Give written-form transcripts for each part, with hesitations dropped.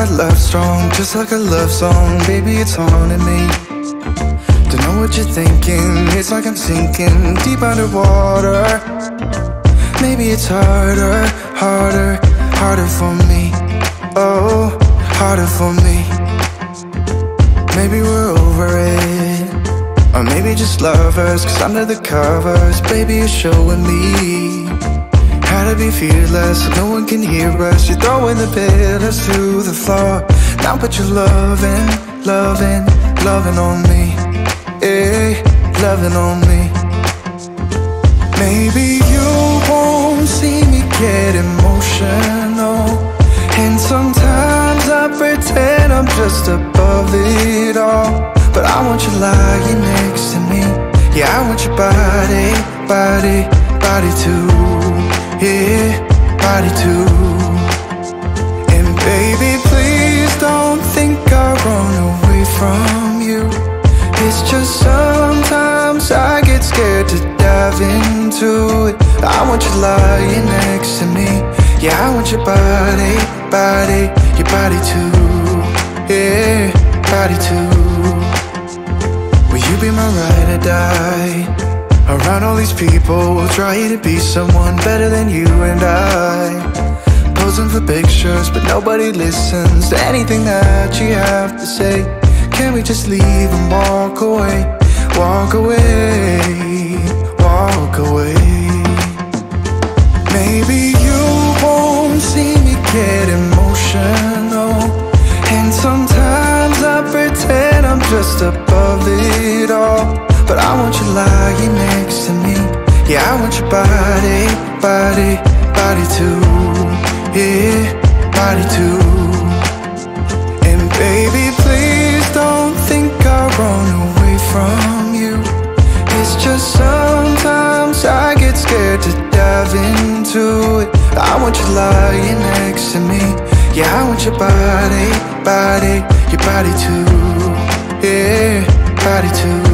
our love strong, just like a love song? Baby, it's haunting me. Don't know what you're thinking, it's like I'm sinking deep underwater. Maybe it's harder, harder, harder for me. Oh, harder for me. Maybe we're over it, or maybe just lovers, cause under the covers, baby, you're showing me how to be fearless, so no one can hear us. You're throwing the pillars to the floor. Now put your loving, loving, loving on me. Hey, loving on me. Maybe you won't see me get emotional, and sometimes I pretend I'm just above it all. But I want you lying next to me. Yeah, I want your body, body, body too. Yeah, body too. And baby, please don't think I run away from you. It's just sometimes I get scared to dive into it. I want you lying next to me. Yeah, I want your body, body, your body too. Yeah, body too. Will you be my ride or die? Around all these people, try to be someone better than you and I. Posing for pictures, but nobody listens to anything that you have to say. Can we just leave and walk away? Walk away, walk away. Maybe you won't see me get emotional, and sometimes I pretend I'm just above it all. But I want you lying next to me. Yeah, I want your body, body, body too. Yeah, body too. And baby, please don't think I run away from you. It's just sometimes I get scared to dive into it. I want you lying next to me. Yeah, I want your body, body, your body too. Yeah, body too.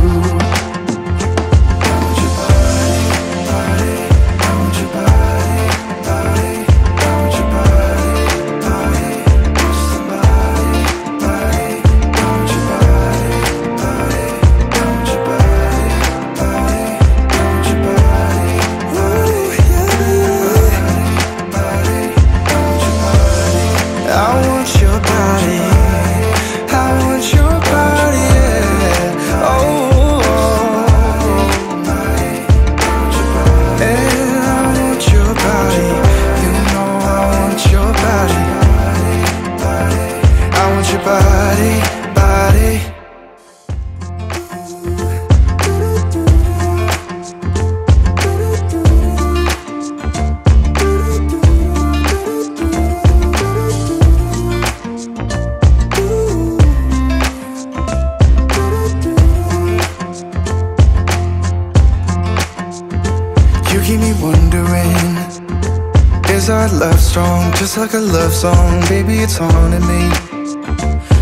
Just like a love song, baby, it's haunting me.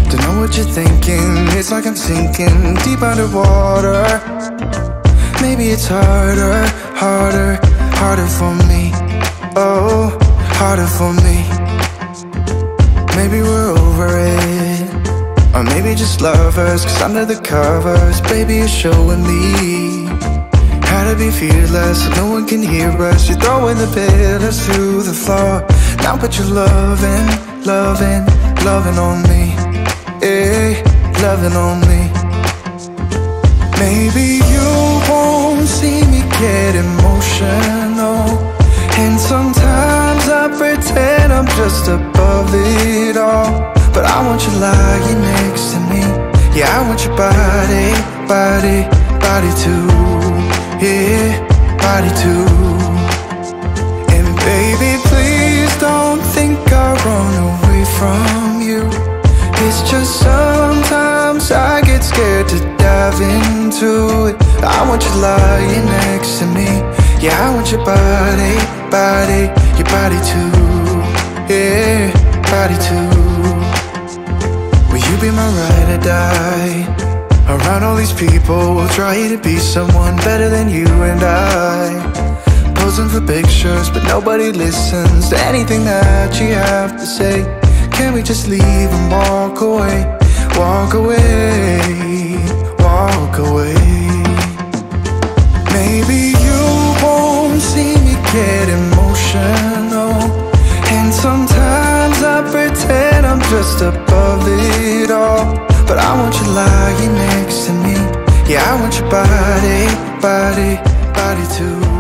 Don't know what you're thinking, it's like I'm sinking deep underwater. Maybe it's harder, harder, harder for me. Oh, harder for me. Maybe we're over it, or maybe just lovers, cause under the covers, baby, you're showing me how to be fearless, so no one can hear us. You're throwing the pillars to the floor. Now put your loving, loving, loving on me. Hey, loving on me. Maybe you won't see me get emotional, and sometimes I pretend I'm just above it all. But I want you lying next to me. Yeah, I want your body, body, body too. Yeah, body too. And baby, please don't think I run away from you. It's just sometimes I get scared to dive into it. I want you lying next to me. Yeah, I want your body, body, your body too. Yeah, body too. Will you be my ride or die? Around all these people, we'll try to be someone better than you and I. Posing for pictures, but nobody listens to anything that you have to say. Can we just leave and walk away? Walk away, walk away. Maybe you won't see me get emotional, and sometimes I pretend I'm just above it all. But I want you lying next to me. Yeah, I want your body, body, body too.